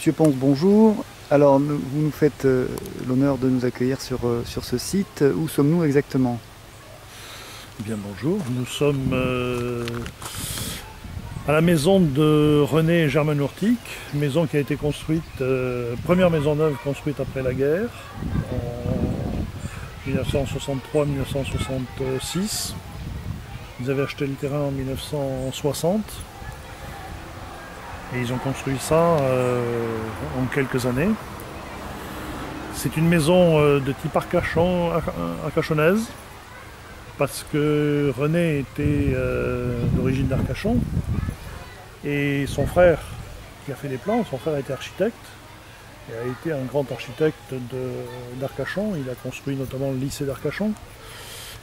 Monsieur Ponce, bonjour. Alors, vous nous faites l'honneur de nous accueillir sur ce site. Où sommes-nous exactement? Bien, bonjour. Nous sommes à la maison de René et Germaine Urtic, maison qui a été construite, première maison neuve construite après la guerre, en 1963-1966. Ils avaient acheté le terrain en 1960 et ils ont construit ça en quelques années. C'est une maison de type arcachonnaise, parce que René était d'origine d'Arcachon et son frère qui a fait les plans, son frère était architecte et a été un grand architecte d'Arcachon. Il a construit notamment le lycée d'Arcachon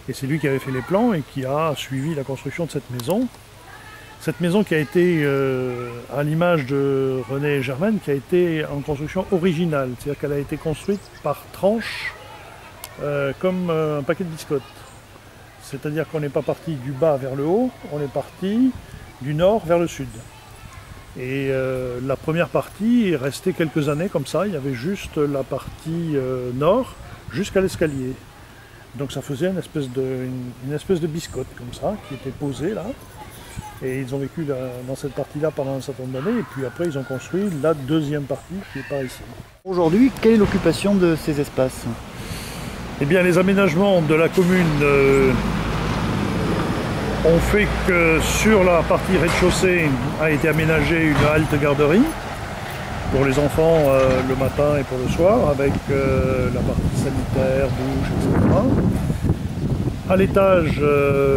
et c'est lui qui avait fait les plans et qui a suivi la construction de cette maison. Cette maison qui a été, à l'image de René et Germaine, qui a été en construction originale, c'est-à-dire qu'elle a été construite par tranches comme un paquet de biscottes. C'est-à-dire qu'on n'est pas parti du bas vers le haut, on est parti du nord vers le sud. Et la première partie est restée quelques années comme ça, il y avait juste la partie nord jusqu'à l'escalier. Donc ça faisait une espèce de biscotte comme ça, qui était posée là. Et ils ont vécu dans cette partie-là pendant un certain nombre d'années, et puis après ils ont construit la deuxième partie qui est par ici. Aujourd'hui, quelle est l'occupation de ces espaces? Eh bien, les aménagements de la commune ont fait que sur la partie rez-de-chaussée a été aménagée une halte garderie pour les enfants le matin et pour le soir, avec la partie sanitaire, douche, etc. À l'étage,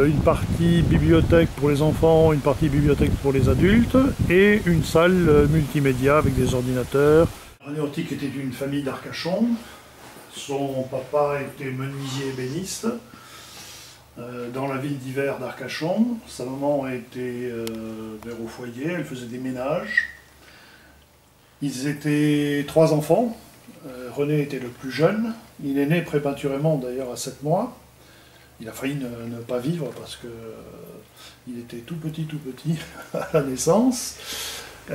une partie bibliothèque pour les enfants, une partie bibliothèque pour les adultes et une salle multimédia avec des ordinateurs. René Urtic était d'une famille d'Arcachon. Son papa était menuisier ébéniste dans la ville d'Hiver d'Arcachon. Sa maman était mère au foyer, elle faisait des ménages. Ils étaient 3 enfants. René était le plus jeune. Il est né prématurément d'ailleurs à 7 mois. Il a failli ne pas vivre parce qu'il était tout petit à la naissance. Il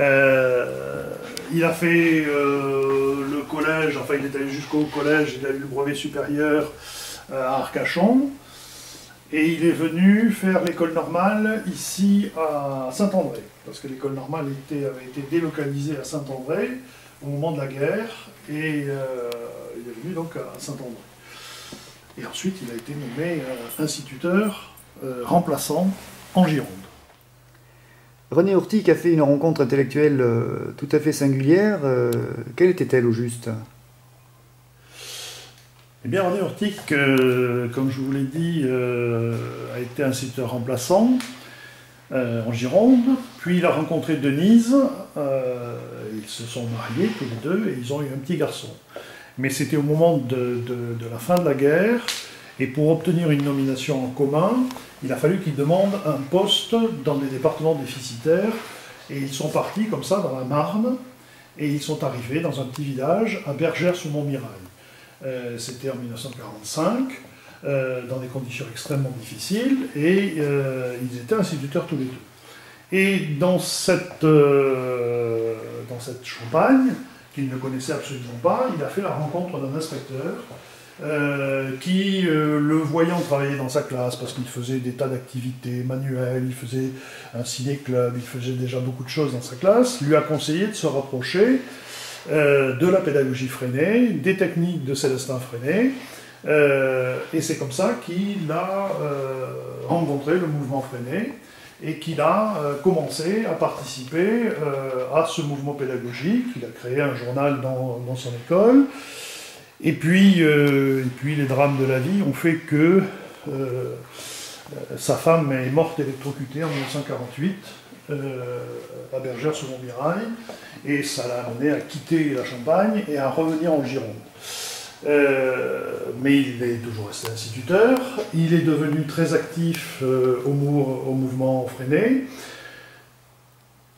a fait le collège, enfin il est allé jusqu'au collège, il a eu le brevet supérieur à Arcachon. Et il est venu faire l'école normale ici à Saint-André, parce que l'école normale avait été délocalisée à Saint-André au moment de la guerre, et il est venu donc à Saint-André. Et ensuite, il a été nommé instituteur remplaçant en Gironde. René Urtic a fait une rencontre intellectuelle tout à fait singulière. Quelle était-elle au juste? Eh bien, René Urtic, comme je vous l'ai dit, a été instituteur remplaçant en Gironde. Puis il a rencontré Denise. Ils se sont mariés tous les deux et ils ont eu un petit garçon. Mais c'était au moment de la fin de la guerre, et pour obtenir une nomination en commun, il a fallu qu'ils demandent un poste dans des départements déficitaires, et ils sont partis comme ça dans la Marne, et ils sont arrivés dans un petit village à Bergère-sous-Montmirail. C'était en 1945, dans des conditions extrêmement difficiles, et ils étaient instituteurs tous les deux. Et dans cette Champagne, qu'il ne connaissait absolument pas, il a fait la rencontre d'un inspecteur qui, le voyant travailler dans sa classe, parce qu'il faisait des tas d'activités manuelles, il faisait un ciné-club, il faisait déjà beaucoup de choses dans sa classe, lui a conseillé de se rapprocher de la pédagogie Freinet, des techniques de Célestin Freinet, et c'est comme ça qu'il a rencontré le mouvement Freinet, et qu'il a commencé à participer à ce mouvement pédagogique. Il a créé un journal dans son école. Et puis les drames de la vie ont fait que sa femme est morte électrocutée en 1948 à Bergère-sous-Montmirail, et ça l'a amené à quitter la Champagne et à revenir en Gironde. Mais il est toujours resté instituteur, il est devenu très actif au mouvement Freinet.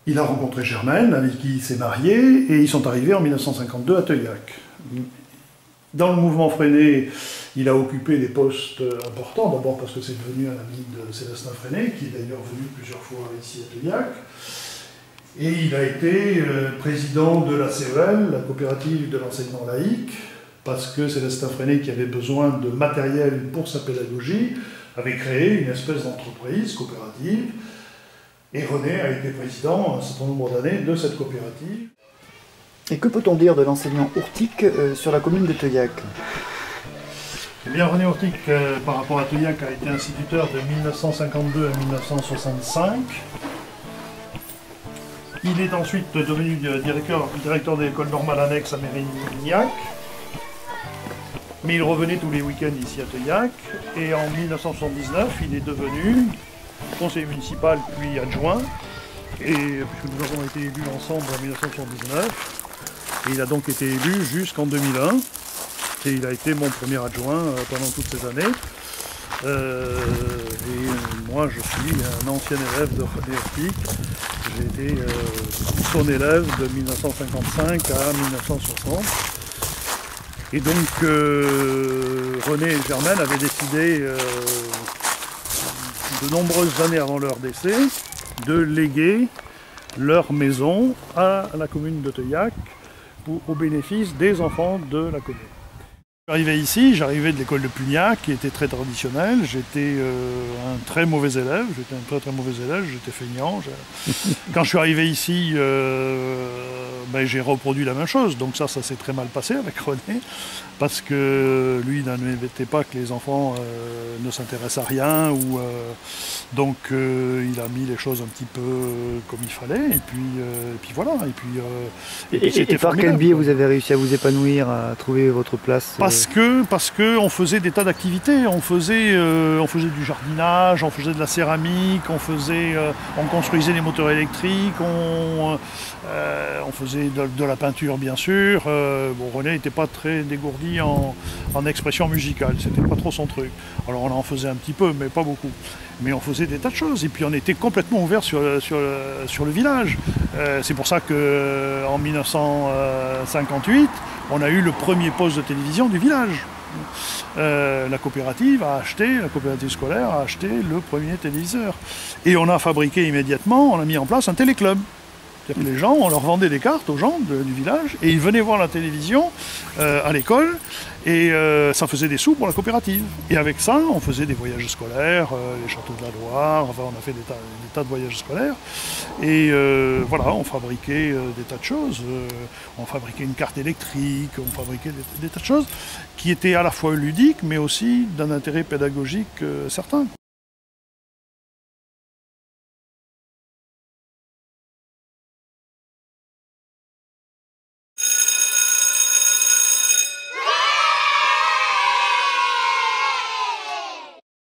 Il a rencontré Germaine, avec qui il s'est marié, et ils sont arrivés en 1952 à Teuillac. Dans le mouvement Freinet, il a occupé des postes importants, d'abord parce que c'est devenu un ami de Célestin Freinet, qui est d'ailleurs venu plusieurs fois ici à Teuillac. Et il a été président de la CEL, la coopérative de l'enseignement laïque, parce que Célestin Freinet, qui avait besoin de matériel pour sa pédagogie, avait créé une espèce d'entreprise coopérative. Et René a été président un certain nombre d'années de cette coopérative. Et que peut-on dire de l'enseignant Ourtic sur la commune de Teuillac? Eh bien, René Ourtic, par rapport à Teuillac, a été instituteur de 1952 à 1965. Il est ensuite devenu directeur de l'école normale annexe à Mérignac. Mais il revenait tous les week-ends ici à Teuillac. Et en 1979, il est devenu conseiller municipal puis adjoint. Et puisque nous avons été élus ensemble en 1979, et il a donc été élu jusqu'en 2001. Et il a été mon premier adjoint pendant toutes ces années. Et moi, je suis un ancien élève de René Ourtic. J'ai été son élève de 1955 à 1960. Et donc, René et Germaine avaient décidé, de nombreuses années avant leur décès, de léguer leur maison à la commune de Teuillac au bénéfice des enfants de la commune. J'arrivais ici, j'arrivais de l'école de Pugnac, qui était très traditionnelle. J'étais un très mauvais élève, j'étais feignant. Quand je suis arrivé ici, j'ai reproduit la même chose. Donc ça s'est très mal passé avec René, parce que lui n'admettait pas que les enfants ne s'intéressent à rien. Donc il a mis les choses un petit peu comme il fallait. Et puis voilà. Et par quel biais vous avez réussi à vous épanouir, à trouver votre place? Parce que on faisait des tas d'activités, on faisait du jardinage, on faisait de la céramique, on construisait des moteurs électriques, on faisait de la peinture bien sûr. René n'était pas très dégourdi en expression musicale, c'était pas trop son truc. Alors on en faisait un petit peu, mais pas beaucoup. Mais on faisait des tas de choses, et puis on était complètement ouvert sur le village. C'est pour ça qu'en 1958, on a eu le premier poste de télévision du village. La coopérative scolaire a acheté le premier téléviseur. Et on a fabriqué immédiatement, on a mis en place un téléclub. C'est-à-dire que les gens, on leur vendait des cartes aux gens du village, et ils venaient voir la télévision à l'école, et ça faisait des sous pour la coopérative. Et avec ça, on faisait des voyages scolaires, les châteaux de la Loire, enfin on a fait des tas de voyages scolaires. Et voilà, on fabriquait des tas de choses. On fabriquait une carte électrique, on fabriquait des tas de choses qui étaient à la fois ludiques, mais aussi d'un intérêt pédagogique certain.